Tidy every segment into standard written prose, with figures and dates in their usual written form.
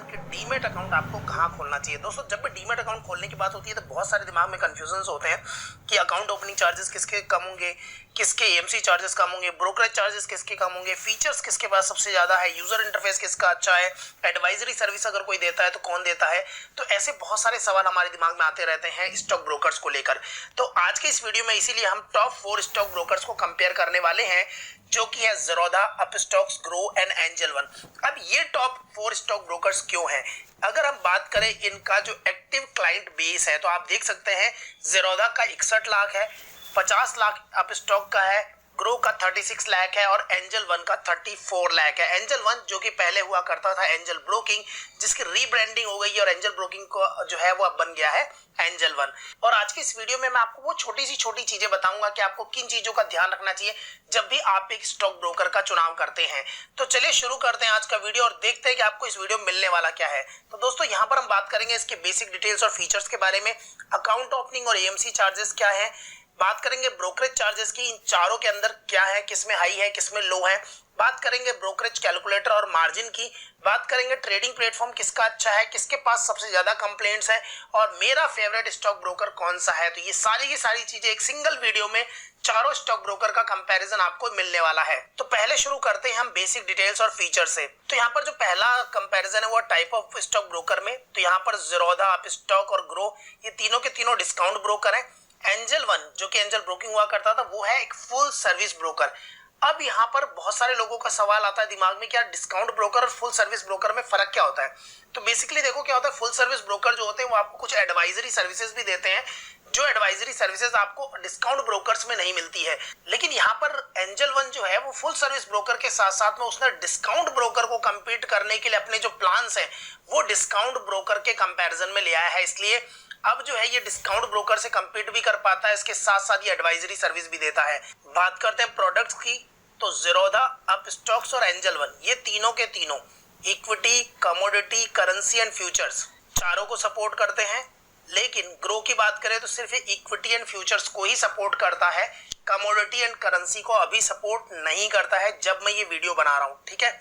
कि demat account आपको कहाँ खोलना चाहिए। दोस्तों, जब भी डीमेट अकाउंट खोलने की बात होती है तो बहुत सारे दिमाग में कंफ्यूजन होते हैं कि अकाउंट ओपनिंग चार्जेस किसके कम होंगे, किसके एएमसी चार्जेस कम होंगे, ब्रोकरेज चार्जेस किसके कम होंगे, फीचर्स किसके पास सबसे ज्यादा है, यूजर इंटरफेस किसका अच्छा है, एडवाइजरी सर्विस अगर कोई देता है तो कौन देता है। तो ऐसे बहुत सारे सवाल हमारे दिमाग में आते रहते हैं स्टॉक ब्रोकर्स को लेकर। तो आज के इस वीडियो में इसीलिए हम टॉप 4 स्टॉक ब्रोकर्स को कंपेयर करने वाले हैं, जो कि है Zerodha, Upstox, grow and angel one. अब ये टॉप 4 स्टॉक ब्रोकर्स क्यों हैं? अगर हम बात करें इनका जो एक्टिव क्लाइंट बेस है तो आप देख सकते हैं ज़ीरोधा का 61 लाख है, 50 लाख अपस्टॉक का है, ग्रो का 36 लाख है और एंजल वन का 34 लाख है। एंजल वन जो कि पहले हुआ करता था एंजल ब्रोकिंग, जिसकी रीब्रांडिंग हो गई और एंजल ब्रोकिंग को जो है वो अब बन गया है एंजल वन। और आज की इस वीडियो में मैं आपको वो छोटी चीजें बताऊंगा कि आपको किन चीजों का ध्यान रखना चाहिए जब भी आप एक स्टॉक ब्रोकर का चुनाव करते हैं। तो चलिए शुरू करते हैं आज का वीडियो और देखते हैं कि आपको इस वीडियो में मिलने वाला क्या है। तो दोस्तों, यहाँ पर हम बात करेंगे इसके बेसिक डिटेल्स और फीचर्स के बारे में, अकाउंट ओपनिंग और एएमसी चार्जेस क्या है, बात करेंगे ब्रोकरेज चार्जेस की, इन चारों के अंदर क्या है, किसमें हाई है किसमें लो है, बात करेंगे ब्रोकरेज कैलकुलेटर और मार्जिन की, बात करेंगे ट्रेडिंग प्लेटफॉर्म किसका अच्छा है, किसके पास सबसे ज्यादा कंप्लेंट्स हैं और मेरा फेवरेट स्टॉक ब्रोकर कौन सा है। तो ये सारी की सारी चीजें एक सिंगल वीडियो में चारों स्टॉक ब्रोकर का कंपैरिजन आपको मिलने वाला है। तो पहले शुरू करते हैं हम बेसिक डिटेल्स और फीचर से। तो यहाँ पर जो पहला कंपैरिजन है वो टाइप ऑफ स्टॉक ब्रोकर में, तो यहाँ पर ज़ीरोधा, अपस्टॉक और ग्रो ये तीनों के तीनों डिस्काउंट ब्रोकर हैं। एंजल वन जो कि एंजल ब्रोकिंग हुआ करता था वो है एक फुल सर्विस ब्रोकर। अब यहाँ पर बहुत सारे लोगों का सवाल आता है दिमाग में, क्या डिस्काउंट ब्रोकर और फुल सर्विस ब्रोकर में फर्क क्या होता है। तो बेसिकली देखो क्या होता है, फुल सर्विस ब्रोकर जो होते हैं वो आपको कुछ एडवाइजरी सर्विसेज भी देते हैं, जो एडवाइजरी सर्विसेज आपको डिस्काउंट ब्रोकर्स में नहीं मिलती है। लेकिन यहाँ पर एंजल वन जो है वो फुल सर्विस ब्रोकर के साथ साथ में उसने डिस्काउंट ब्रोकर को compete करने के लिए अपने जो प्लान्स हैं वो डिस्काउंट ब्रोकर के कंपैरिजन में ले आया है। इसलिए अब जो है ये डिस्काउंट ब्रोकर से compete भी कर पाता है, इसके साथ साथ ये एडवाइजरी सर्विस भी देता है। बात करते हैं प्रोडक्ट्स की, तो ज़ीरोधा, अपस्टॉक्स और एंजल वन ये तीनों के तीनों equity, commodity, currency and futures चारों को सपोर्ट करते हैं। लेकिन ग्रो की बात करें तो सिर्फ इक्विटी एंड फ्यूचर्स को ही सपोर्ट करता है, कमोडिटी एंड करेंसी को अभी सपोर्ट नहीं करता है जब मैं ये वीडियो बना रहा हूं। ठीक है,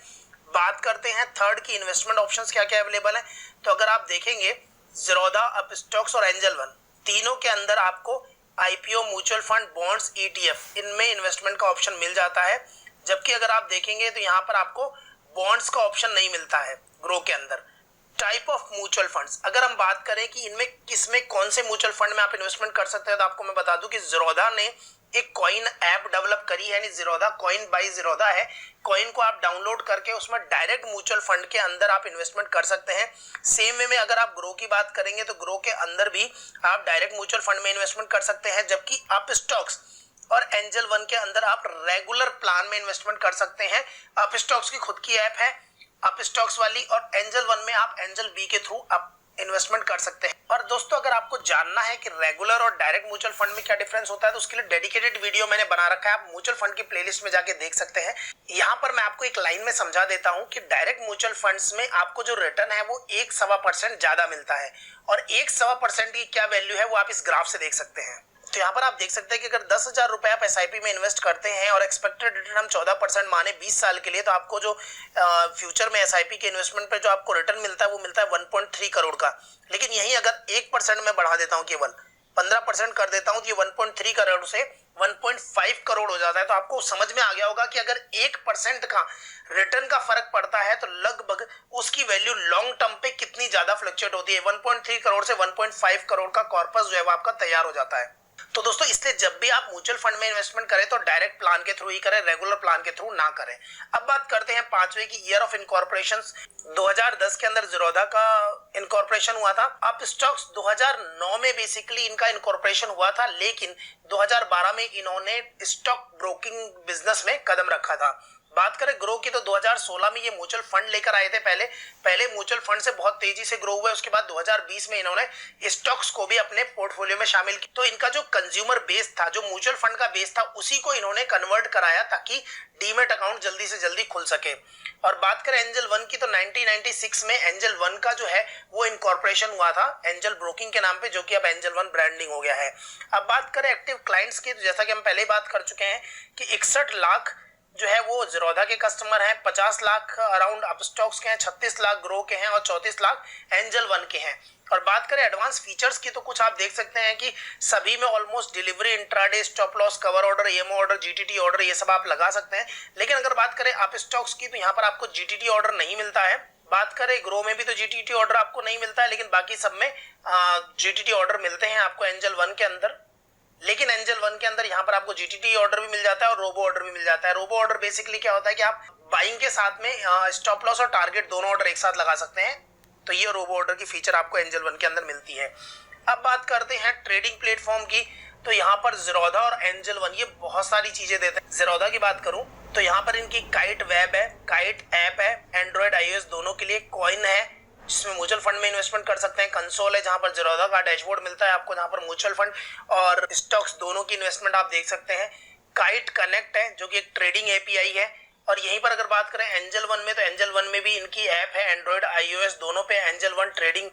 बात करते हैं थर्ड की, इन्वेस्टमेंट ऑप्शंस क्या क्या अवेलेबल है। तो अगर आप देखेंगे ज़ीरोधा, अपस्टॉक्स और एंजल वन तीनों के अंदर आपको IPO, mutual fund, bonds, ETF इनमें इन्वेस्टमेंट का ऑप्शन मिल जाता है। जबकि अगर आप देखेंगे तो यहाँ पर आपको बॉन्ड्स का ऑप्शन नहीं मिलता है ग्रो के अंदर। टाइप ऑफ म्यूचुअल फंड्स, अगर हम बात करें कि इनमें किसमें कौन से म्यूचुअल फंड में आप इन्वेस्टमेंट कर सकते हैं, तो आपको मैं बता दूं कि ज़ीरोधा ने एक कॉइन ऐप डेवलप करी है, यानी ज़ीरोधा कॉइन बाय ज़ीरोधा है। कॉइन को आप डाउनलोड करके उसमें डायरेक्ट म्यूचुअल फंड के अंदर आप इन्वेस्टमेंट कर सकते हैं। सेम वे में अगर आप ग्रो की बात करेंगे तो ग्रो के अंदर भी आप डायरेक्ट म्यूचुअल फंड में इन्वेस्टमेंट कर सकते हैं। जबकि अपस्टॉक्स और एंजल वन के अंदर आप रेगुलर प्लान में इन्वेस्टमेंट कर सकते हैं। अपस्टॉक्स की खुद की ऐप है अपस्टॉक्स वाली, और एंजल वन में आप एंजल बी के थ्रू आप इन्वेस्टमेंट कर सकते हैं। और दोस्तों, अगर आपको जानना है कि रेगुलर और डायरेक्ट म्यूचुअल फंड में क्या डिफरेंस होता है तो उसके लिए डेडिकेटेड वीडियो मैंने बना रखा है, आप म्यूचुअल फंड की प्लेलिस्ट में जाके देख सकते हैं। यहाँ पर मैं आपको एक लाइन में समझा देता हूँ कि डायरेक्ट म्यूचुअल फंड्स में आपको जो रिटर्न है वो 1.25% ज्यादा मिलता है, और 1.25% की क्या वैल्यू है वो आप इस ग्राफ से देख सकते हैं। तो यहाँ पर आप देख सकते हैं कि अगर 10,000 रुपए आप एसआईपी में इन्वेस्ट करते हैं और एक्सपेक्टेड रिटर्न हम 14% माने 20 साल के लिए, तो आपको जो फ्यूचर में एसआईपी के इन्वेस्टमेंट पे जो आपको रिटर्न मिलता है वो मिलता है 1.3 करोड़ का। लेकिन यही अगर 1% में बढ़ा देता हूँ, केवल 15% कर देता हूँ, तो ये 1.3 करोड़ से 1.5 करोड़ हो जाता है। तो आपको समझ में आ गया होगा कि अगर 1% का रिटर्न का फर्क पड़ता है तो लगभग उसकी वैल्यू लॉन्ग टर्म पे कितनी ज्यादा फ्लक्चुएट होती है। 1.3 करोड़ से 1.5 करोड़ का कॉर्पस जो है वो आपका तैयार हो जाता है। तो दोस्तों, इसलिए जब भी आप म्यूचुअल फंड में इन्वेस्टमेंट करें तो डायरेक्ट प्लान के थ्रू ही करें, रेगुलर प्लान के थ्रू ना करें। अब बात करते हैं पांचवे की, ईयर ऑफ इनकॉर्पोरेशन। 2010 के अंदर ज़ीरोधा का इनकॉर्पोरेशन हुआ था। अपस्टॉक्स 2009 में बेसिकली इनका इनकॉर्पोरेशन हुआ था, लेकिन 2012 में इन्होंने स्टॉक ब्रोकिंग बिजनेस में कदम रखा था। बात करें ग्रो की तो 2016 में ये म्यूचुअल फंड लेकर आए थे। पहले म्यूचुअल फंड से बहुत तेजी से ग्रो हुआ, उसके बाद 2020 में इन्होंने स्टॉक्स को भी अपने पोर्टफोलियो में शामिल किया। तो इनका जो कंज्यूमर बेस था, जो म्यूचुअल फंड का बेस था, उसी को इन्होंने कन्वर्ट कराया ताकि डीमेट अकाउंट जल्दी से जल्दी खुल सके। और बात करें एंजल वन की तो 1996 में एंजल वन का जो है वो इनकॉर्पोरेशन हुआ था एंजल ब्रोकिंग के नाम पे, जो कि अब एंजल वन ब्रांडिंग हो गया है। अब बात करें एक्टिव क्लाइंट्स की, तो जैसा कि हम पहले बात कर चुके हैं कि 61 लाख जो है वो ज़ीरोधा के कस्टमर हैं, 50 लाख अराउंड अपस्टॉक्स के हैं, 36 लाख ग्रो के हैं और 34 लाख एंजल वन के हैं। और बात करें एडवांस फीचर्स की तो कुछ आप देख सकते हैं कि सभी में almost delivery, intraday, stop loss, cover order, EMO order, GTT order, ये सब आप लगा सकते हैं। लेकिन अगर बात करें आप स्टॉक्स की तो यहाँ पर आपको जीटीटी ऑर्डर नहीं मिलता है। बात करें ग्रो में भी तो जीटीटी ऑर्डर आपको नहीं मिलता है, लेकिन बाकी सब में जीटीटी ऑर्डर मिलते हैं आपको एंजल वन के अंदर। लेकिन एंजल वन के अंदर यहाँ पर आपको जीटीटी ऑर्डर भी मिल जाता है और रोबो ऑर्डर भी मिल जाता है। रोबो ऑर्डर बेसिकली क्या होता है कि आप बाइंग के साथ में स्टॉप लॉस और टारगेट दोनों ऑर्डर एक साथ लगा सकते हैं। तो ये रोबो ऑर्डर की फीचर आपको एंजल वन के अंदर मिलती है। अब बात करते हैं ट्रेडिंग प्लेटफॉर्म की, तो यहाँ पर ज़ीरोधा और एंजल वन ये बहुत सारी चीजें देते हैं। ज़ीरोधा की बात करूं तो यहाँ पर इनकी काइट वेब है, काइट ऐप है, एंड्रॉइड iOS दोनों के लिए, कॉइन है जिसमें म्यूचुअल फंड में इन्वेस्टमेंट कर सकते हैं, कंसोल है जहां पर ज़ीरोधा का डैशबोर्ड मिलता है आपको, जहां पर म्यूचुअल फंड और स्टॉक्स दोनों की इन्वेस्टमेंट आप देख सकते हैं। काइट कनेक्ट है जो कि एक ट्रेडिंग एपीआई है। और यहीं पर अगर बात करें एंजल वन में, तो एंजल वन में भी इनकी ऐप है, एंड्रॉइड iOS दोनों पे। एंजल वन ट्रेडिंग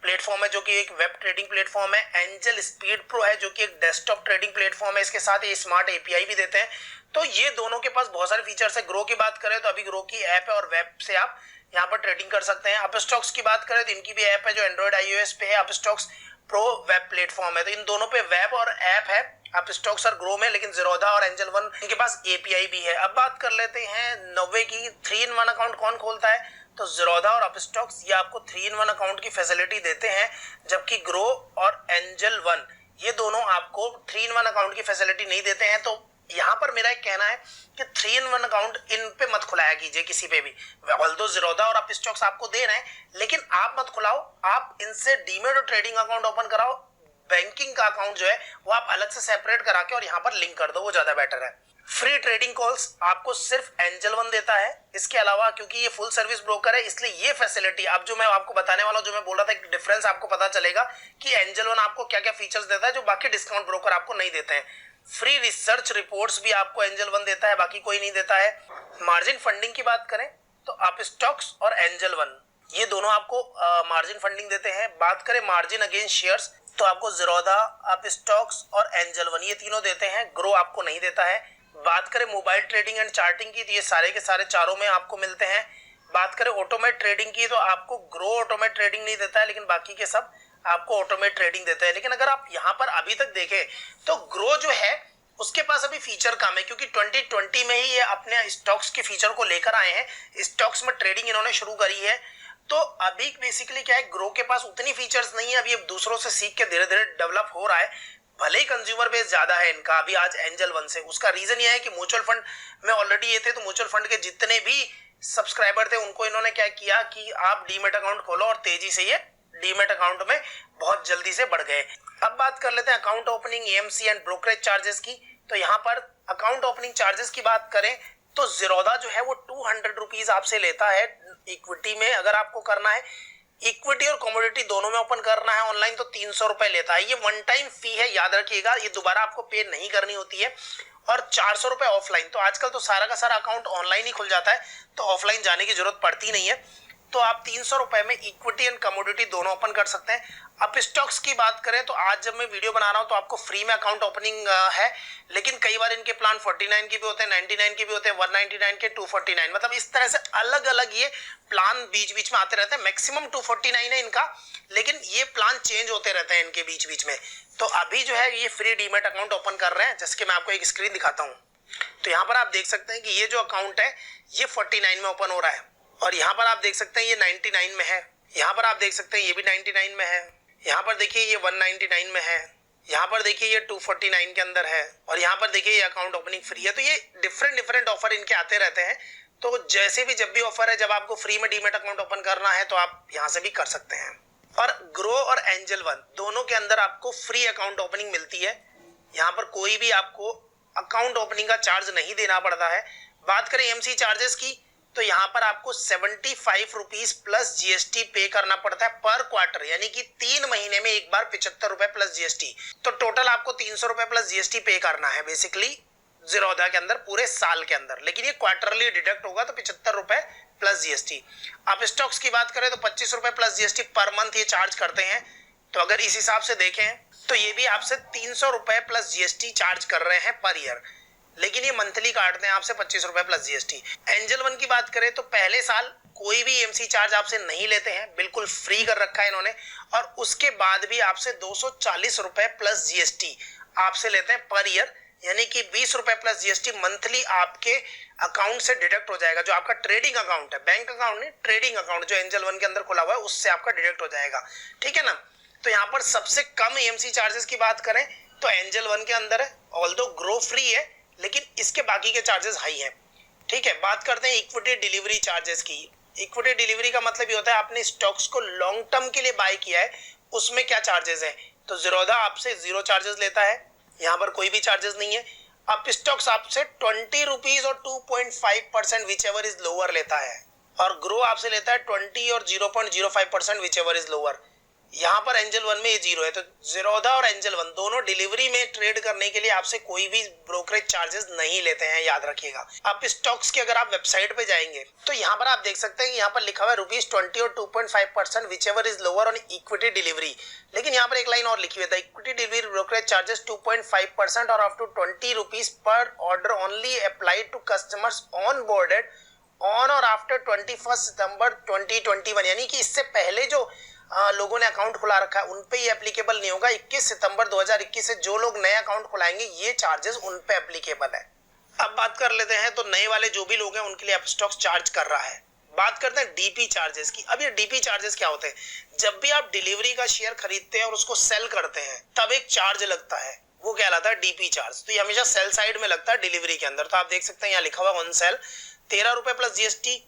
प्लेटफॉर्म है जो कि एक वेब ट्रेडिंग प्लेटफॉर्म है। एंजल स्पीड प्रो है जो कि एक डेस्कटॉप ट्रेडिंग प्लेटफॉर्म है, इसके साथ ये स्मार्ट एपीआई भी देते हैं। तो ये दोनों के पास बहुत सारे फीचर्स है। ग्रो की बात करें तो अभी ग्रो की ऐप है और वेब से आप यहाँ पर ट्रेडिंग कर सकते हैं। अपस्टॉक्स की बात करें तो इनकी भी ऐप है जो एंड्रॉइड iOS पे है, अपस्टॉक्स प्रो वेब प्लेटफॉर्म है। तो इन दोनों पे वेब और ऐप है अपस्टॉक्स और ग्रो में, लेकिन ज़ीरोधा और एंजल वन इनके पास एपीआई भी है। अब बात कर लेते हैं 90 की 3-in-1 अकाउंट कौन खोलता है, तो ज़ीरोधा और अपस्टॉक्स ये आपको 3-in-1 अकाउंट की फैसिलिटी देते हैं, जबकि ग्रो और एंजल वन ये दोनों आपको 3-in-1 अकाउंट की फैसिलिटी नहीं देते हैं। तो यहाँ पर मेरा एक कहना है कि 3-in-1 अकाउंट इन पे मत खुलाया कीजिए किसी पे भी। ऑल्दो ज़ीरोधा और अपस्टॉक्स आपको दे रहे हैं, लेकिन आप मत खुलाओ, आप इनसे डीमेट और ट्रेडिंग अकाउंट ओपन कराओ। बैंकिंग का अकाउंट जो है वो आप अलग से सेपरेट करा के और यहाँ पर लिंक कर दो, वो ज्यादा बेटर है। फ्री ट्रेडिंग कॉल्स आपको सिर्फ एंजल वन देता है। इसके अलावा क्योंकि ये फुल सर्विस ब्रोकर है, इसलिए ये फैसिलिटी अब जो मैं आपको बताने वाला हूं, जो मैं बोल रहा था, एक डिफरेंस आपको पता चलेगा कि एंजल वन आपको क्या क्या फीचर्स देता है जो बाकी डिस्काउंट ब्रोकर आपको नहीं देते हैं। फ्री रिसर्च रिपोर्ट्स भी आपको एंजल वन देता है, बाकी कोई नहीं देता है। मार्जिन फंडिंग की बात करें तो अपस्टॉक्स और एंजल वन ये दोनों आपको मार्जिन फंडिंग देते हैं। बात करें मार्जिन अगेंस्ट शेयर्स तो आपको ज़ीरोधा, अपस्टॉक्स और एंजल वन ये तीनों देते हैं, ग्रो आपको नहीं देता है। बात करें मोबाइल ट्रेडिंग एंड चार्टिंग की तो ये सारे के सारे चारों में आपको मिलते हैं। बात करें ऑटोमेट ट्रेडिंग की तो आपको ग्रो ऑटोमेट ट्रेडिंग नहीं देता है, लेकिन बाकी के सब आपको ऑटोमेट ट्रेडिंग देते हैं। लेकिन अगर आप यहाँ पर अभी तक देखें तो ग्रो जो है उसके पास अभी फीचर कम है, क्योंकि 2020 में ही ये अपने स्टॉक्स के फीचर को लेकर आए हैं। स्टॉक्स में ट्रेडिंग इन्होंने शुरू करी है। तो अभी बेसिकली क्या है, ग्रो के पास उतनी फीचर्स नहीं है, अभी ये दूसरों से सीख के धीरे धीरे डेवलप हो रहा है। भले ही कंज्यूमर बेस ज्यादा है इनका अभी आज एंजल वन से। उसका रीजन ये है कि म्यूचुअल फंड में ऑलरेडी ये थे, तो म्यूचुअल फंड के जितने भी सब्सक्राइबर थे उनको इन्होंने क्या किया कि आप डीमेट अकाउंट खोलो, और तेजी से ये डीमेट अकाउंट में बहुत जल्दी से बढ़ गए। अब बात कर लेते हैं account opening, AMC and brokerage charges की। तो यहाँ पर अकाउंट ओपनिंग चार्जेस की बात करें तो ज़ीरोधा जो है वो 200 रुपीज आपसे लेता है इक्विटी में। अगर आपको करना है इक्विटी और कमोडिटी दोनों में ओपन करना है ऑनलाइन तो 300 रुपए लेता है। ये वन टाइम फी है, याद रखिएगा, ये दोबारा आपको पे नहीं करनी होती है। और 400 रुपए ऑफलाइन। तो आजकल तो सारा का सारा अकाउंट ऑनलाइन ही खुल जाता है, तो ऑफलाइन जाने की जरूरत पड़ती नहीं है। तो आप 300 रुपए में इक्विटी एंड कमोडिटी दोनों ओपन कर सकते हैं। अब स्टॉक्स की बात करें तो आज जब मैं वीडियो बना रहा हूं तो आपको फ्री में अकाउंट ओपनिंग है, लेकिन कई बार इनके प्लान 49 के भी होते हैं, 99 के भी होते हैं, 199 के, 249, मतलब इस तरह से अलग अलग ये प्लान बीच बीच में आते रहते हैं। मैक्सिमम 249 है इनका, लेकिन ये प्लान चेंज होते रहते हैं इनके बीच बीच में। तो अभी जो है ये फ्री डीमेट अकाउंट ओपन कर रहे हैं, जिसके मैं आपको एक स्क्रीन दिखाता हूँ। तो यहाँ पर आप देख सकते हैं कि ये जो अकाउंट है ये 49 में ओपन हो रहा है, और यहाँ पर आप देख सकते हैं ये 99 में है, यहाँ पर आप देख सकते हैं ये भी 99 में है, यहाँ पर देखिए ये 199 में है, यहाँ पर देखिए ये 249 के अंदर है, और यहाँ पर देखिए ये अकाउंट ओपनिंग फ्री है। तो ये डिफरेंट ऑफर इनके आते रहते हैं। तो जैसे भी जब भी ऑफर है, जब आपको फ्री में डीमेट अकाउंट ओपन करना है तो आप यहाँ से भी कर सकते हैं। और ग्रो और एंजल वन दोनों के अंदर आपको फ्री अकाउंट ओपनिंग मिलती है। यहाँ पर कोई भी आपको अकाउंट ओपनिंग का चार्ज नहीं देना पड़ता है। बात करें एमसी चार्जेस की तो यहाँ पर आपको 75 रुपीज प्लस जीएसटी पे करना पड़ता है पर क्वार्टर, यानी कि 3 महीने में एक बार 75 रुपए प्लस जीएसटी। तो टोटल आपको 300 रुपए प्लस जीएसटी पे करना है बेसिकली ज़ीरोधा के अंदर पूरे साल के अंदर, लेकिन ये क्वार्टरली डिडक्ट होगा तो 75 रुपए प्लस जीएसटी। आप स्टॉक्स की बात करें तो 25 रुपए प्लस जीएसटी पर मंथ ये चार्ज करते हैं। तो अगर इस हिसाब से देखें तो ये भी आपसे 300 रुपए प्लस जीएसटी चार्ज कर रहे हैं पर ईयर। लेकिन ये मंथली काटते हैं आपसे 25 रुपए प्लस जीएसटी। एंजल वन की बात करें तो पहले साल कोई भी एमसी चार्ज आपसे नहीं लेते हैं, बिल्कुल फ्री कर रखा है इन्होंने, और उसके बाद भी आपसे 240 रुपए प्लस जीएसटी आपसे लेते हैं पर ईयर, यानी कि 20 रुपए प्लस जीएसटी मंथली आपके अकाउंट से डिडक्ट हो जाएगा। जो आपका ट्रेडिंग अकाउंट है, बैंक अकाउंट नहीं, ट्रेडिंग अकाउंट जो एंजल वन के अंदर खुला हुआ है उससे आपका डिडक्ट हो जाएगा, ठीक है ना। तो यहाँ पर सबसे कम एमसी चार्जेस की बात करें तो एंजल वन के अंदर है, ऑल्दो ग्रो फ्री है, लेकिन इसके बाकी के चार्जेस हाई हैं, ठीक है। बात करते हैं इक्विटी डिलीवरी चार्जेस की। इक्विटी डिलीवरी का मतलब ये होता है आपने स्टॉक्स को लॉन्ग टर्म के लिए बाय किया है, उसमें क्या चार्जेस है। तो ज़ीरोधा आपसे 0 चार्जेस लेता है, यहाँ पर कोई भी चार्जेस नहीं है। अब स्टॉक्स आपसे 20 रुपीज और 2.5% विच एवर इज लोअर लेता है, और ग्रो आपसे लेता है 20 और 0.05% विच एवर इज लोअर। यहाँ पर एंजल वन में ये 0 है। तो ज़ीरोधा और एंजल वन दोनों डिलीवरी में ट्रेड करने के लिए आपसे कोई भी ब्रोकरेज चार्जेस नहीं लेते हैं, याद रखिएगा। अब स्टॉक्स की अगर आप वेबसाइट पे जाएंगे तो यहाँ पर आप देख सकते हैं कि यहाँ पर लिखा हुआ है ₹20 और 2.5% which ever is lower on equity delivery. लेकिन यहाँ पर एक लाइन और लिखी हुई है, इक्विटी डिलीवरी ब्रोकरेज चार्जेस 2.5% और अप टू ₹20 पर order only applied to customers onboarded on और आफ्टर 21 सितंबर 2021, यानी कि इससे पहले जो लोगों ने अकाउंट खुला रखा है उन पे ये एप्लीकेबल नहीं होगा। 21 सितंबर 2021 से जो लोग नए अकाउंट खुलाएंगे ये चार्जेस उन पे एप्लीकेबल है। अब बात कर लेते हैं तो नए वाले जो भी लोग हैं उनके लिए अपस्टॉक्स चार्ज कर रहा है। बात करते हैं डीपी चार्जेस की। अब ये डीपी चार्जेस क्या होते हैं, जब भी आप डिलीवरी का शेयर खरीदते हैं और उसको सेल करते हैं तब एक चार्ज लगता है, वो कहलाता है डीपी चार्ज। तो ये हमेशा सेल साइड में लगता है डिलीवरी के अंदर। तो आप देख सकते हैं यहाँ लिखा हुआ ऑन सेल 13 रुपए प्लस जीएसटी,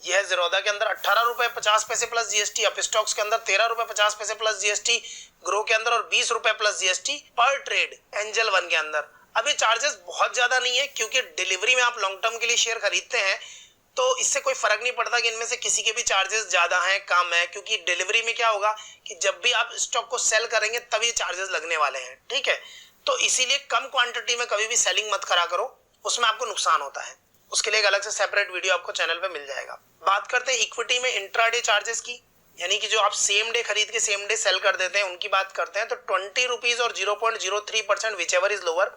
यह ज़ीरोधा के अंदर 18 रुपए 50 पैसे प्लस जीएसटी, अपस्टॉक्स के अंदर 13 रुपए 50 पैसे प्लस जीएसटी, ग्रो के अंदर और 20 रुपए प्लस जीएसटी पर ट्रेड एंजल वन के अंदर। अब ये चार्जेस बहुत ज्यादा नहीं है, क्योंकि डिलीवरी में आप लॉन्ग टर्म के लिए शेयर खरीदते हैं तो इससे कोई फर्क नहीं पड़ता कि इनमें से किसी के भी चार्जेस ज्यादा हैं कम है, क्योंकि डिलीवरी में क्या होगा कि जब भी आप स्टॉक को सेल करेंगे तब ये चार्जेस लगने वाले हैं, ठीक है। तो इसीलिए कम क्वांटिटी में कभी भी सेलिंग मत करा करो, उसमें आपको नुकसान होता है। उसके लिए एक अलग से सेपरेट वीडियो आपको चैनल पे मिल जाएगा। बात करते हैं इक्विटी में इंट्राडे चार्जेस की, यानी कि जो आप सेम डे खरीद के सेम डे सेल कर देते हैं उनकी बात करते हैं तो 20 रुपीज और 0.03% which ever is lower,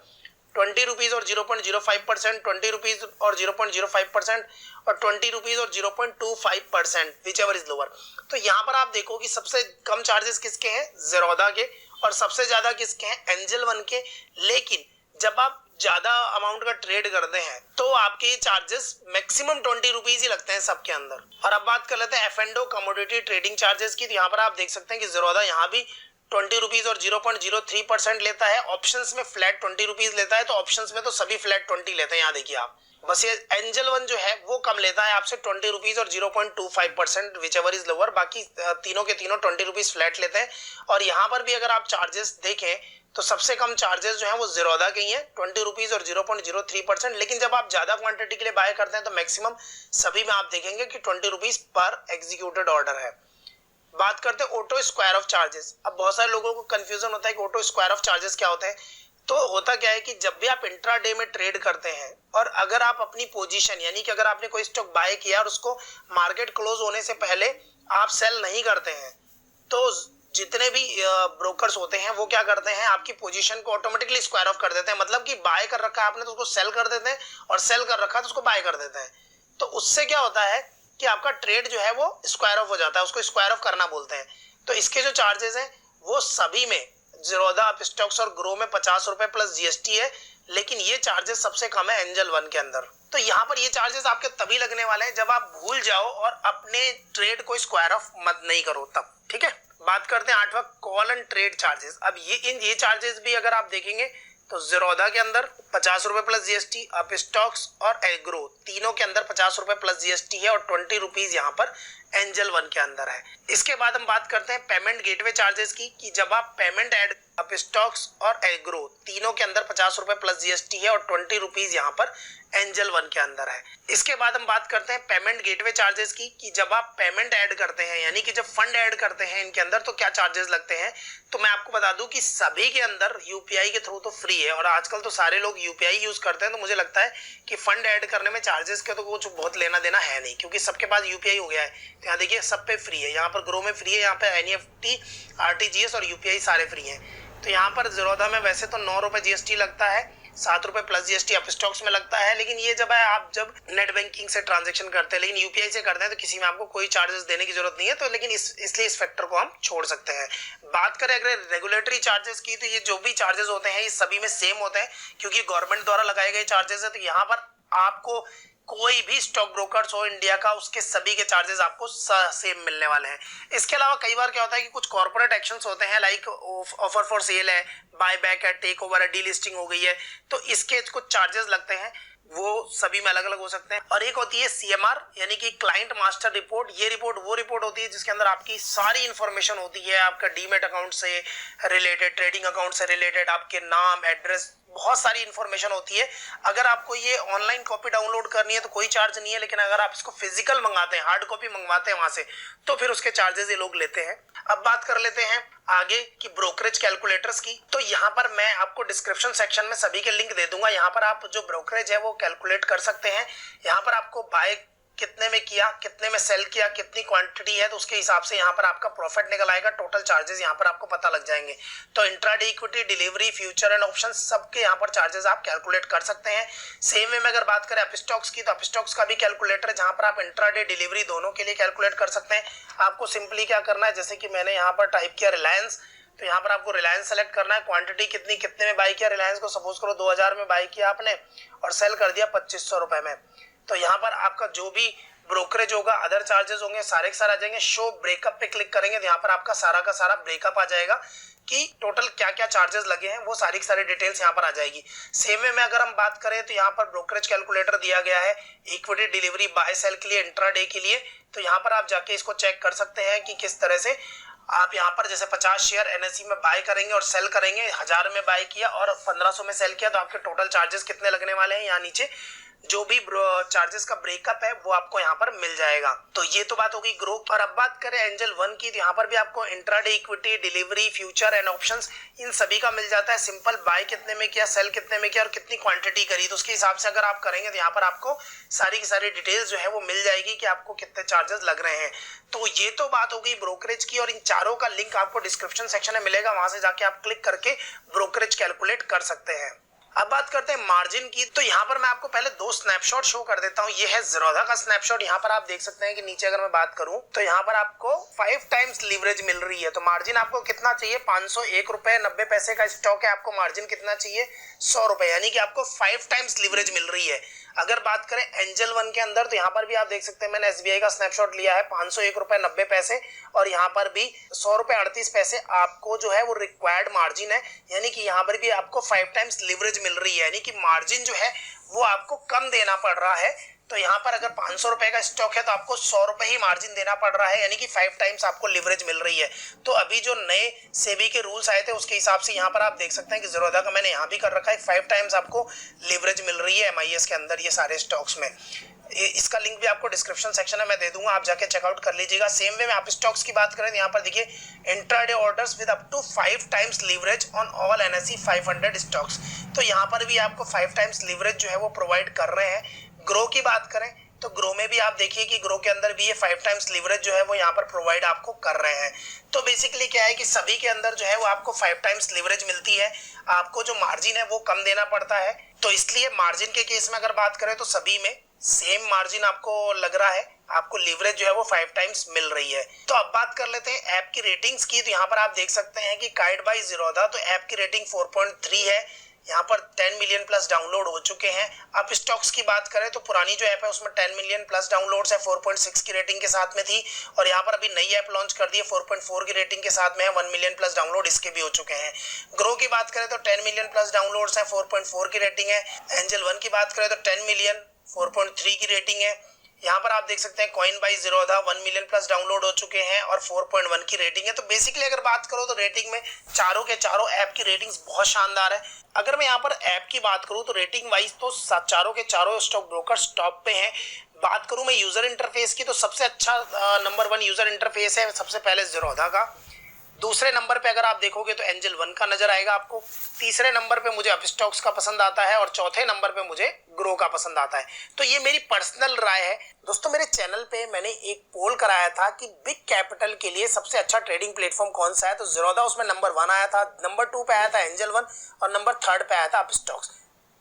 20 rupees और 0.05%, 20 रुपीज और 0.05% और 20 रुपीज और 0.25% विच एवर इज लोअर। तो यहाँ पर आप देखो कि सबसे कम चार्जेस किसके हैं, ज़ीरोधा के, और सबसे ज्यादा किसके हैं, एंजल वन के। लेकिन जब आप ज्यादा अमाउंट का ट्रेड करते हैं तो आपके ये चार्जेस मैक्सिमम 20 रुपीज ही लगते हैं सबके अंदर। और अब बात कर लेते हैं एफ&ओ कमोडिटी ट्रेडिंग चार्जेस की। तो यहाँ पर आप देख सकते हैं कि ज़ीरोधा यहाँ भी 20 रुपीज और 0.03% लेता है, ऑप्शंस में फ्लैट 20 रुपीज लेता है। तो ऑप्शंस में तो सभी फ्लैट 20 लेते हैं, यहाँ देखिए आप। बस ये एंजल वन जो है वो कम लेता है आपसे 20 रुपीज और 0.25% विच एवर इज लोअर, बाकी तीनों के तीनों 20 रुपीज फ्लैट लेते हैं। और यहाँ पर भी अगर आप चार्जेस देखें तो सबसे कम चार्जेस जो हैं वो ज़ीरोधा के ही हैं, 20 रुपीज और 0.03%। लेकिन जब आप ज्यादा क्वांटिटी के लिए बाय करते हैं तो मैक्सिमम सभी में आप देखेंगे कि 20 रुपीज पर एग्जीक्यूटेड ऑर्डर है। बात करते हैं ऑटो स्क्वायर ऑफ चार्जेस। अब बहुत सारे लोगों को कंफ्यूजन होता है कि ऑटो स्क्वायर ऑफ चार्जेस क्या होते हैं। तो होता क्या है कि जब भी आप इंट्राडे में ट्रेड करते हैं और अगर आप अपनी पोजीशन, यानी कि अगर आपने कोई स्टॉक बाय किया और उसको मार्केट क्लोज होने से पहले आप सेल नहीं करते हैं, तो जितने भी ब्रोकर्स होते हैं वो क्या करते हैं, आपकी पोजीशन को ऑटोमेटिकली स्क्वायर ऑफ कर देते हैं। मतलब कि बाय कर रखा है आपने तो उसको सेल कर देते हैं, और सेल कर रखा है तो उसको बाय कर देते हैं। तो उससे क्या होता है कि आपका ट्रेड जो है वो स्क्वायर ऑफ हो जाता है, उसको स्क्वायर ऑफ करना बोलते हैं। तो इसके जो चार्जेस हैं वो सभी में, ज़ीरोधा, अपस्टॉक्स और ग्रो में 50 रुपए प्लस जीएसटी है, लेकिन ये चार्जेस सबसे कम है एंजल वन के अंदर। तो यहाँ पर ये चार्जेस आपके तभी लगने वाले हैं जब आप भूल जाओ और अपने ट्रेड को स्क्वायर ऑफ मत नहीं करो तब, ठीक है। बात करते हैं 8वां कॉल एंड ट्रेड चार्जेस। अब ये चार्जेस भी अगर आप देखेंगे तो ज़ीरोधा के अंदर 50 रुपए प्लस जीएसटी, अपस्टॉक्स और एग्रो तीनों के अंदर 50 रुपए प्लस जीएसटी है, और 20 रुपीज यहाँ पर एंजल वन के अंदर है। इसके बाद हम बात करते हैं पेमेंट गेटवे चार्जेस की, कि जब आप पेमेंट ऐड अपस्टॉक्स और एग्रो तीनों के अंदर 50 रुपए प्लस जीएसटी है, और 20 रुपीज यहाँ पर एंजल वन के अंदर है। इसके बाद हम बात करते हैं पेमेंट गेटवे चार्जेस की, कि जब आप पेमेंट ऐड करते हैं, यानी कि जब फंड ऐड करते हैं इनके अंदर तो क्या चार्जेस लगते हैं। तो मैं आपको बता दूं कि सभी के अंदर यूपीआई के थ्रू तो फ्री है, और आजकल तो सारे लोग यूपीआई यूज करते हैं। तो मुझे लगता है कि फंड ऐड करने में चार्जेस के तो कुछ बहुत लेना देना है नहीं, क्योंकि सबके पास यूपीआई हो गया है। तो यहाँ देखिए सब पे फ्री है, यहाँ पर ग्रो में फ्री है, यहाँ पे एनईएफटी, आरटीजीएस और यूपीआई सारे फ्री हैं। तो यहाँ पर ज़ीरोधा में वैसे तो 9 रुपए जीएसटी लगता है, ₹7 प्लस जीएसटी अप स्टॉक्स में लगता है। लेकिन ये जब है आप जब नेट बैंकिंग से ट्रांजेक्शन करते हैं, लेकिन यूपीआई से करते हैं तो किसी में आपको कोई चार्जेस देने की जरूरत नहीं है। तो लेकिन इसलिए इस फैक्टर को हम छोड़ सकते हैं। बात करें अगर रेगुलेटरी चार्जेस की, तो ये जो भी चार्जेस होते हैं ये सभी में सेम होते हैं, क्योंकि गवर्नमेंट द्वारा लगाए गए चार्जेस है। तो यहाँ पर आपको कोई भी स्टॉक ब्रोकर्स हो इंडिया का, उसके सभी के चार्जेस आपको सेम मिलने वाले हैं। इसके अलावा कई बार क्या होता है कि कुछ कॉर्पोरेट एक्शंस होते हैं, लाइक ऑफर फॉर सेल है, बाय बैक है, टेक ओवर है, डीलिस्टिंग हो गई है, तो इसके कुछ चार्जेस लगते हैं, वो सभी में अलग अलग हो सकते हैं। और एक होती है सीएमआर, यानी कि क्लाइंट मास्टर रिपोर्ट। ये रिपोर्ट वो रिपोर्ट होती है जिसके अंदर आपकी सारी इंफॉर्मेशन होती है, आपका डीमेट अकाउंट से रिलेटेड, ट्रेडिंग अकाउंट से रिलेटेड, आपके नाम, एड्रेस, बहुत सारी इंफॉर्मेशन होती है। अगर आपको ये ऑनलाइन कॉपी डाउनलोड करनी है तो कोई चार्ज नहीं है, लेकिन अगर आप इसको फिजिकल मंगाते हैं, हार्ड कॉपी मंगवाते हैं वहां से, तो फिर उसके चार्जेस ये लोग लेते हैं। अब बात कर लेते हैं आगे की ब्रोकरेज कैलकुलेटर्स की। तो यहाँ पर मैं आपको डिस्क्रिप्शन सेक्शन में सभी के लिंक दे दूंगा। यहाँ पर आप जो ब्रोकरेज है वो कैलकुलेट कर सकते हैं। यहाँ पर आपको बाय कितने में किया, कितने में सेल किया, कितनी क्वांटिटी है, तो उसके हिसाब से यहाँ पर आपका प्रॉफिट निकल आएगा। टोटल चार्जेस यहाँ पर आपको पता लग जाएंगे। तो intraday equity, delivery, future and option, सबके यहाँ पर चार्जेस आप कैलकुलेट कर सकते हैं। सेम वे में अगर बात करें अपस्टॉक्स की, तो अपस्टॉक्स का भी कैलकुलेटर है, जहाँ पर आप इंट्राडे, डिलीवरी दोनों के लिए कैलकुलेट कर सकते हैं। आपको सिंपली क्या करना है, जैसे कि मैंने यहाँ पर टाइप किया रिलायंस, तो यहाँ पर आपको रिलायंस सेलेक्ट करना है। क्वांटिटी कितनी, कितने में बाय किया रिलायंस को, सपोज करो 2000 में बाय किया आपने और सेल कर दिया 2500 रुपए में। तो यहाँ पर आपका जो भी ब्रोकरेज होगा, अदर चार्जेस होंगे, सारे के सारे आ जाएंगे। शो ब्रेकअप पे क्लिक करेंगे तो यहाँ पर आपका सारा का सारा ब्रेकअप आ जाएगा कि टोटल क्या क्या चार्जेस लगे हैं, वो सारी की सारी डिटेल्स यहाँ पर आ जाएगी। सेम वे में अगर हम बात करें तो यहाँ पर ब्रोकरेज कैलकुलेटर दिया गया है इक्विटी, डिलीवरी, बाय सेल के लिए, इंट्राडे के लिए। तो यहाँ पर आप जाके इसको चेक कर सकते हैं कि किस तरह से आप यहाँ पर जैसे 50 शेयर एनएसई में बाय करेंगे और सेल करेंगे, 1000 में बाय किया और 1500 में सेल किया, तो आपके टोटल चार्जेस कितने लगने वाले हैं। यहाँ नीचे जो भी चार्जेस का ब्रेकअप है वो आपको यहाँ पर मिल जाएगा। तो ये तो बात होगी ग्रो। और अब बात करें एंजल वन की, तो यहाँ पर भी आपको intraday equity, delivery, future and options, इन सभी का मिल जाता है। सिंपल बाय कितने में किया, सेल कितने में किया और कितनी क्वांटिटी करी, तो उसके हिसाब से अगर आप करेंगे तो यहाँ पर आपको सारी की सारी डिटेल्स जो है वो मिल जाएगी कि आपको कितने चार्जेस लग रहे हैं। तो ये तो बात हो गई ब्रोकरेज की, और इन चारों का लिंक आपको डिस्क्रिप्शन सेक्शन में मिलेगा, वहां से जाके आप क्लिक करके ब्रोकरेज कैलकुलेट कर सकते हैं। अब बात करते हैं मार्जिन की। तो यहाँ पर मैं आपको पहले दो स्नैपशॉट शो कर देता हूँ। ये है ज़ीरोधा का स्नैपशॉट। यहाँ पर आप देख सकते हैं कि नीचे अगर मैं बात करूं तो यहाँ पर आपको 5 टाइम्स लीवरेज मिल रही है। तो मार्जिन आपको कितना चाहिए, 501 रुपए 90 पैसे का स्टॉक है, आपको मार्जिन कितना चाहिए, 100 रुपए, यानी कि आपको 5 टाइम्स लीवरेज मिल रही है। अगर बात करें एंजल वन के अंदर, तो यहाँ पर भी आप देख सकते हैं मैंने एसबीआई का स्नैपशॉट लिया है, 501 रुपए 90 पैसे, और यहाँ पर भी 100 रुपए 38 पैसे आपको जो है वो रिक्वायर्ड मार्जिन है, यानी कि यहाँ पर भी आपको 5 टाइम्स लीवरेज मिल रही है, यानी कि मार्जिन जो है वो आपको कम देना पड़ रहा है। तो यहाँ पर अगर 500 रुपए का स्टॉक है तो आपको 100 रुपए ही मार्जिन देना पड़ रहा है, यानी कि 5 टाइम्स आपको लिवरेज मिल रही है। तो अभी जो नए सेबी के रूल्स आए थे उसके हिसाब से यहाँ पर आप देख सकते हैं कि ज़ीरोधा का मैंने यहाँ भी कर रखा है, 5 टाइम्स आपको लिवरेज मिल रही है एमआईएस के अंदर ये सारे स्टॉक्स में। इसका लिंक भी आपको डिस्क्रिप्शन सेक्शन में मैं दे दूंगा, आप जाके चेकआउट कर लीजिएगा। सेम वे में आप स्टॉक्स की बात करें तो यहाँ पर देखिए intraday orders with up to 5 times leverage on all NSE 500 stocks. तो यहाँ पर भी आपको 5 टाइम्स लीवरेज जो है वो प्रोवाइड कर रहे हैं। ग्रो की बात करें तो ग्रो में भी आप देखिए कि ग्रो के अंदर भी ये 5 टाइम्स लीवरेज जो है वो यहाँ पर प्रोवाइड आपको कर रहे हैं। तो बेसिकली क्या है कि सभी के अंदर जो है वो आपको 5 टाइम्स लीवरेज मिलती है, आपको जो मार्जिन है वो कम देना पड़ता है। तो इसलिए मार्जिन के केस में अगर बात करें तो सभी में सेम मार्जिन आपको लग रहा है, आपको लीवरेज जो है वो 5 टाइम्स मिल रही है। तो अब बात कर लेते हैं ऐप की रेटिंग्स की। तो यहाँ पर आप देख सकते हैं कि गाइड बाय ज़ीरोधा, तो ऐप की रेटिंग 4.3 है, यहाँ पर 10 मिलियन प्लस डाउनलोड हो चुके हैं। अब स्टॉक्स की बात करें तो पुरानी जो ऐप है उसमें 10 मिलियन प्लस डाउनलोड्स है, 4.6 की रेटिंग के साथ में थी, और यहाँ पर अभी नई ऐप लॉन्च कर दी है 4.4 की रेटिंग के साथ में है, 1 मिलियन प्लस डाउनलोड इसके भी हो चुके हैं। ग्रो की बात करें तो 10 मिलियन प्लस डाउनलोड्स है, 4.4 की रेटिंग है। एंजल वन की बात करें तो 10 मिलियन 4.3 की रेटिंग है। यहाँ पर आप देख सकते हैं coin by Zerodha 1 million plus download हो चुके हैं और 4.1 की रेटिंग है। तो बेसिकली अगर बात करो तो रेटिंग में चारों के चारों ऐप की रेटिंग्स बहुत शानदार है। अगर मैं यहाँ पर ऐप की बात करूँ तो रेटिंग वाइज तो चारों के चारों स्टॉक ब्रोकर्स टॉप पे हैं। बात करूँ मैं यूजर इंटरफेस की तो सबसे अच्छा नंबर 1 यूजर इंटरफेस है सबसे पहले ज़ीरोधा का। दूसरे नंबर पे अगर आप देखोगे तो एंजल वन का नजर आएगा आपको। तीसरे नंबर पे मुझे अपस्टॉक्स का पसंद आता है और चौथे नंबर पे मुझे ग्रो का पसंद आता है। तो ये मेरी पर्सनल राय है। दोस्तों मेरे चैनल पे मैंने एक पोल कराया था कि बिग कैपिटल के लिए सबसे अच्छा ट्रेडिंग प्लेटफॉर्म कौन सा है, तो ज़ीरोधा उसमें नंबर 1 आया था, नंबर 2 पे आया था एंजल वन और नंबर 3 पे आया था अपस्टॉक्स।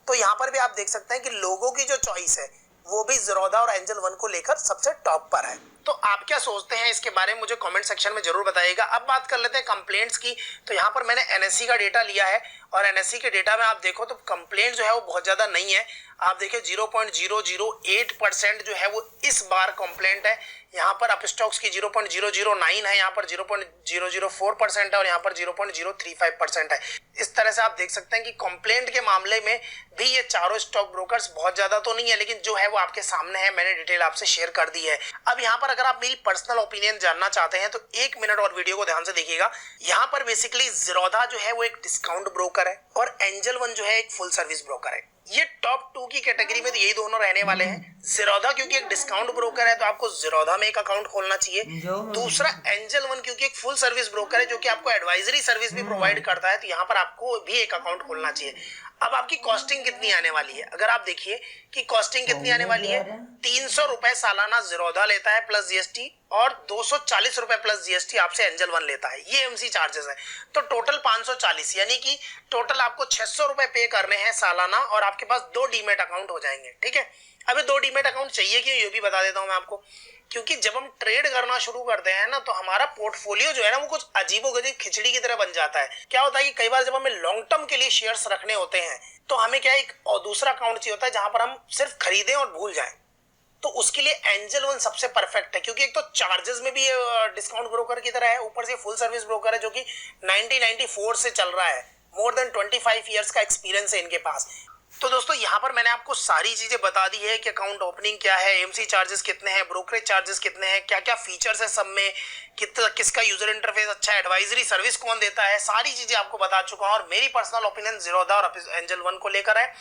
तो यहाँ पर भी आप देख सकते हैं कि लोगों की जो चॉइस है वो भी ज़ीरोधा और एंजल वन को लेकर सबसे टॉप पर है। तो आप क्या सोचते हैं इसके बारे में मुझे कमेंट सेक्शन में जरूर बताइएगा। अब बात कर लेते हैं कंप्लेंट्स की। तो यहाँ पर मैंने एनएससी का डेटा लिया है और एनएससी के डेटा में आप देखो तो कंप्लेंट जो है वो बहुत ज़्यादा नहीं है। आप देखिए 0.008% जो है वो इस बार कंप्लेंट है। यहाँ पर अपस्टॉक्स की 0.009 है, यहाँ पर 0.004% है और यहाँ पर 0.035% है। इस तरह से आप देख सकते हैं कि कंप्लेंट के मामले में भी ये चारों स्टॉक ब्रोकर्स बहुत ज्यादा तो नहीं है, लेकिन जो है वो आपके सामने है, मैंने डिटेल आपसे शेयर कर दी है। अब यहाँ पर अगर आप मेरी पर्सनल ओपिनियन जानना चाहते हैं तो 1 मिनट और वीडियो को ध्यान से देखिएगा। यहाँ पर बेसिकली ज़ीरोधा जो है वो एक डिस्काउंट ब्रोकर है और एंजल वन जो है एक फुल सर्विस ब्रोकर है। ये टॉप 2 की कैटेगरी में तो यही दोनों रहने वाले हैं। ज़ीरोधा क्योंकि एक डिस्काउंट ब्रोकर है तो आपको ज़ीरोधा में एक अकाउंट खोलना चाहिए। दूसरा एंजल वन क्योंकि एक फुल सर्विस ब्रोकर है जो कि आपको एडवाइजरी सर्विस भी प्रोवाइड करता है, तो यहाँ पर आपको भी एक अकाउंट खोलना चाहिए। अब आपकी कॉस्टिंग कितनी आने वाली है, अगर आप देखिए कि कॉस्टिंग कितनी आने वाली है, 300 रुपए सालाना ज़ीरोधा लेता है प्लस जीएसटी और 240 रुपए प्लस जीएसटी आपसे एंजल वन लेता है। ये एमसी चार्जेस है, तो टोटल 540, यानी कि टोटल आपको 600 रुपए पे करने हैं सालाना और आपके पास 2 डीमेट अकाउंट हो जाएंगे। ठीक है, अभी 2 डीमेट अकाउंट चाहिए क्यों, ये भी बता देता हूं मैं आपको। क्योंकि जब हम ट्रेड करना शुरू करते हैं ना तो हमारा पोर्टफोलियो जो है ना वो कुछ अजीबोगरीब खिचड़ी की तरह बन जाता है। क्या होता है कि कई बार जब हमें लॉन्ग टर्म के लिए शेयर्स रखने होते हैं तो हमें क्या एक और दूसरा अकाउंट चाहिए होता है जहां पर हम सिर्फ खरीदें और भूल जाएं। तो उसके लिए एंजल वन सबसे परफेक्ट है, क्योंकि एक तो चार्जेस में भी डिस्काउंट ब्रोकर की तरह है, ऊपर से फुल सर्विस ब्रोकर है जो कि 1994 से चल रहा है। मोर देन 25 ईयर्स का एक्सपीरियंस है इनके पास। तो दोस्तों यहाँ पर मैंने आपको सारी चीजें बता दी है कि अकाउंट ओपनिंग क्या है, एमसी चार्जेस कितने हैं, ब्रोकरेज चार्जेस कितने हैं, क्या क्या फीचर्स है सब में, किसका यूजर इंटरफेस अच्छा है, एडवाइजरी सर्विस कौन देता है, सारी चीजें आपको बता चुका हूं। और मेरी पर्सनल ओपिनियन ज़ीरोधा और एंजल वन को लेकर है,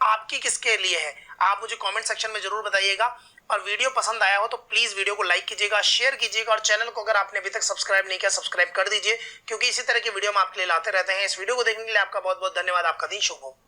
आपकी किसके लिए है आप मुझे कमेंट सेक्शन में जरूर बताइएगा। और वीडियो पसंद आया हो तो प्लीज वीडियो को लाइक कीजिएगा, शेयर कीजिएगा और चैनल को अगर आपने अभी तक सब्सक्राइब नहीं किया सब्सक्राइब कर दीजिए, क्योंकि इसी तरह की वीडियो हम आपके लिए लाते रहते हैं। इस वीडियो को देखने के लिए आपका बहुत बहुत धन्यवाद। आपका दिन शुभ हो।